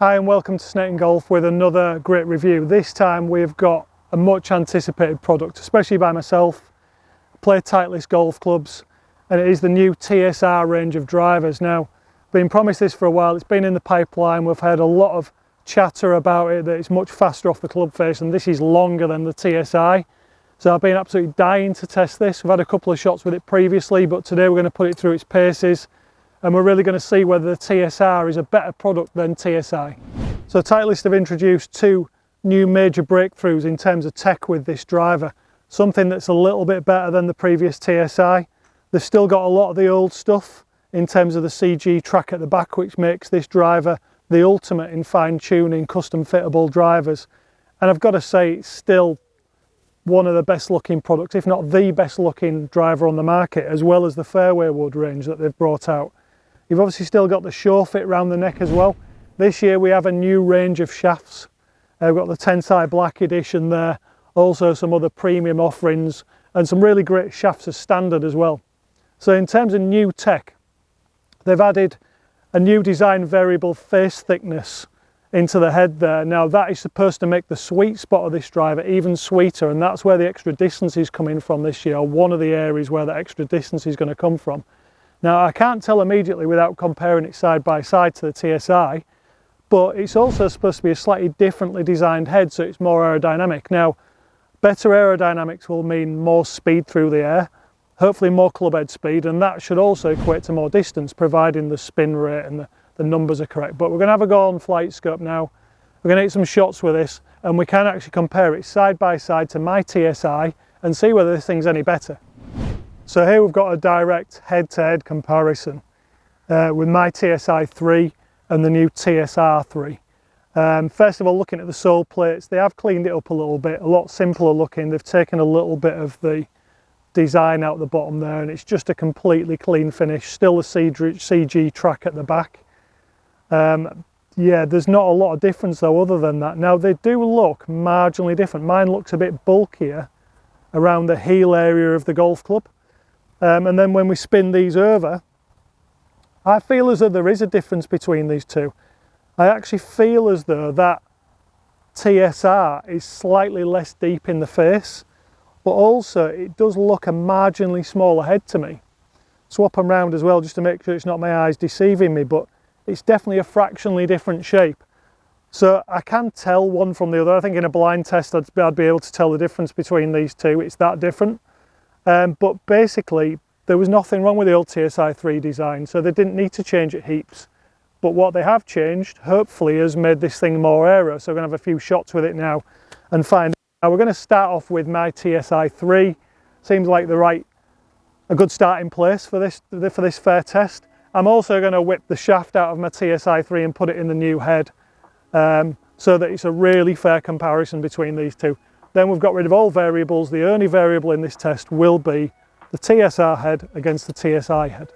Hi and welcome to Snake & Golf with another great review. This time we've got a much anticipated product, especially by myself. I play Titleist golf clubs and it is the new TSR range of drivers. Now, been promised this for a while, it's been in the pipeline, we've had a lot of chatter about it, that it's much faster off the club face and this is longer than the TSi. So I've been absolutely dying to test this. We've had a couple of shots with it previously, but today we're going to put it through its paces. And we're really going to see whether the TSR is a better product than TSi. So Titleist have introduced two new major breakthroughs in terms of tech with this driver. Something that's a little bit better than the previous TSi. They've still got a lot of the old stuff in terms of the CG track at the back, which makes this driver the ultimate in fine-tuning custom fittable drivers. And I've got to say, it's still one of the best looking products, if not the best looking driver on the market, as well as the fairway wood range that they've brought out. You've obviously still got the shore fit around the neck as well. This year we have a new range of shafts. We've got the TSi Black Edition there, also some other premium offerings and some really great shafts as standard as well. So in terms of new tech, they've added a new design variable face thickness into the head there. Now that is supposed to make the sweet spot of this driver even sweeter, and that's where the extra distance is coming from this year, one of the areas where the extra distance is going to come from. Now I can't tell immediately without comparing it side by side to the TSi, but it's also supposed to be a slightly differently designed head, so it's more aerodynamic. Now, better aerodynamics will mean more speed through the air, hopefully more club head speed, and that should also equate to more distance, providing the spin rate and the numbers are correct. But we're going to have a go on Flight Scope now. We're going to hit some shots with this, and we can actually compare it side by side to my TSi and see whether this thing's any better. So here we've got a direct head-to-head comparison with my TSi 3 and the new TSR 3. First of all, looking at the sole plates, they have cleaned it up a little bit, a lot simpler looking. They've taken a little bit of the design out the bottom there and it's just a completely clean finish. Still a CG track at the back. Yeah, there's not a lot of difference though other than that. Now they do look marginally different. Mine looks a bit bulkier around the heel area of the golf club. And then when we spin these over, I feel as though there is a difference between these two. I actually feel as though that TSR is slightly less deep in the face, but also it does look a marginally smaller head to me. Swap them round as well just to make sure it's not my eyes deceiving me, but it's definitely a fractionally different shape. So I can tell one from the other. I think in a blind test I'd be able to tell the difference between these two. It's that different. But basically there was nothing wrong with the old TSi 3 design, so they didn't need to change it heaps. But what they have changed, hopefully, has made this thing more aero. So we're going to have a few shots with it now and find out. Now we're going to start off with my TSi 3. Seems like a good starting place for this fair test. I'm also going to whip the shaft out of my TSi 3 and put it in the new head, so that it's a really fair comparison between these two. Then we've got rid of all variables. The only variable in this test will be the TSR head against the TSi head.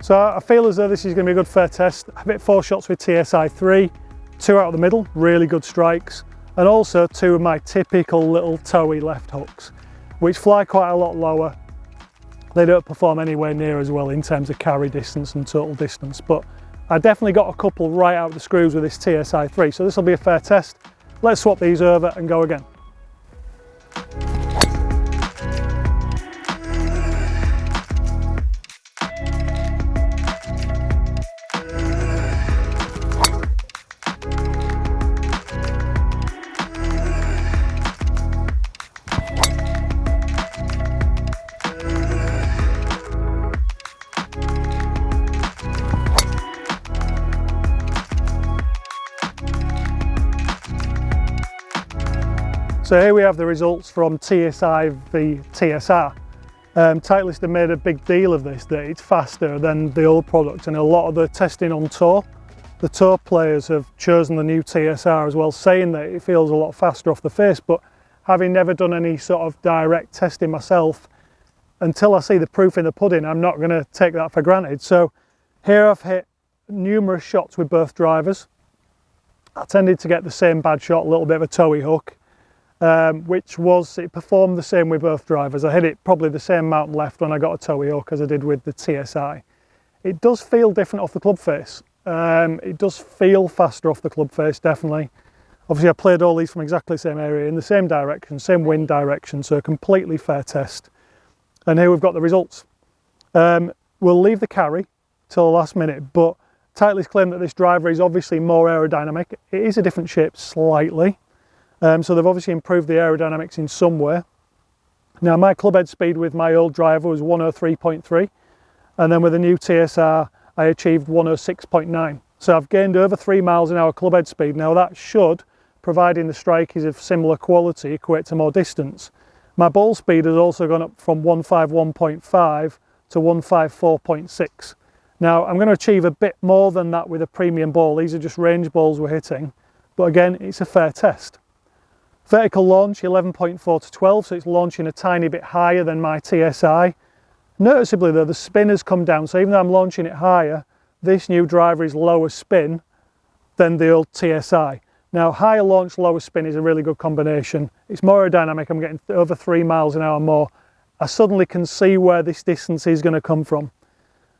So I feel as though this is going to be a good fair test. I've hit 4 shots with TSi 3, 2 out of the middle, really good strikes, and also 2 of my typical little toey left hooks, which fly quite a lot lower. They don't perform anywhere near as well in terms of carry distance and total distance, but I definitely got a couple right out of the screws with this TSi 3, so this will be a fair test. Let's swap these over and go again. So here we have the results from TSi v TSR. Titleist have made a big deal of this, that it's faster than the old product, and a lot of the testing on tour, the tour players have chosen the new TSR as well, saying that it feels a lot faster off the face. But having never done any sort of direct testing myself, until I see the proof in the pudding, I'm not going to take that for granted. So here I've hit numerous shots with both drivers. I tended to get the same bad shot, a little bit of a toey hook, it performed the same with both drivers. I hit it probably the same amount left when I got a toey hook as I did with the TSi. It does feel different off the club face. It does feel faster off the club face, definitely. Obviously I played all these from exactly the same area, in the same direction, same wind direction, so a completely fair test. And here we've got the results. We'll leave the carry till the last minute, but Titleist claim that this driver is obviously more aerodynamic. It is a different shape slightly, so they've obviously improved the aerodynamics in some way. Now my club head speed with my old driver was 103.3, and then with the new TSR I achieved 106.9. So I've gained over 3 miles an hour club head speed. Now that should, providing the strike is of similar quality, equate to more distance. My ball speed has also gone up from 151.5 to 154.6. Now I'm going to achieve a bit more than that with a premium ball. These are just range balls we're hitting, but again it's a fair test. Vertical launch 11.4 to 12, so it's launching a tiny bit higher than my TSi. Noticeably though, the spin has come down, so even though I'm launching it higher, this new driver is lower spin than the old TSi. Now higher launch, lower spin is a really good combination. It's more aerodynamic, I'm getting over 3 miles an hour more. I suddenly can see where this distance is going to come from.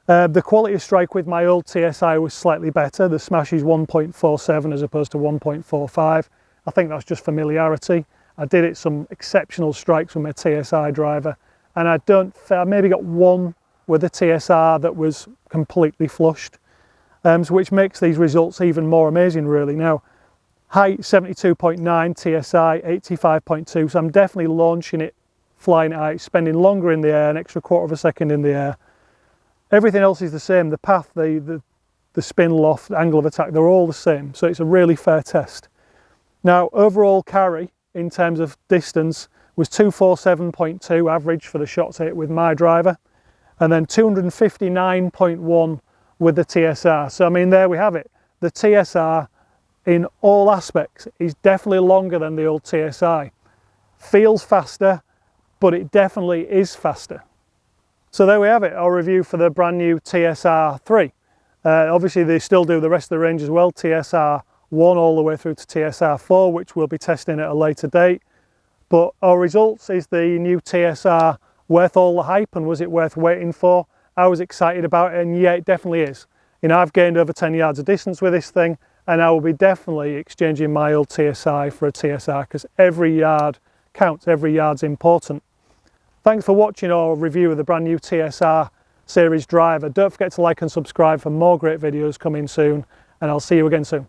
The quality of strike with my old TSi was slightly better. The smash is 1.47 as opposed to 1.45. I think that's just familiarity. I did it some exceptional strikes with my TSi driver, and I maybe got one with a TSR that was completely flushed, which makes these results even more amazing really. Now, height 72.9, TSi 85.2, so I'm definitely launching it flying at height, spending longer in the air, an extra quarter of a second in the air. Everything else is the same, the path, the spin loft, the angle of attack, they're all the same, so it's a really fair test. Now overall carry in terms of distance was 247.2 average for the shots hit with my driver, and then 259.1 with the TSR. So I mean, there we have it. The TSR in all aspects is definitely longer than the old TSi. Feels faster, but it definitely is faster. So there we have it, our review for the brand new TSR 3. Obviously they still do the rest of the range as well, TSR 1 all the way through to TSR 4, which we'll be testing at a later date. But our results, is the new TSR worth all the hype, and was it worth waiting for? I was excited about it, and yeah, it definitely is. You know, I've gained over 10 yards of distance with this thing, and I will be definitely exchanging my old TSi for a TSR, because every yard counts, every yard's important. Thanks for watching our review of the brand new TSR series driver. Don't forget to like and subscribe for more great videos coming soon, and I'll see you again soon.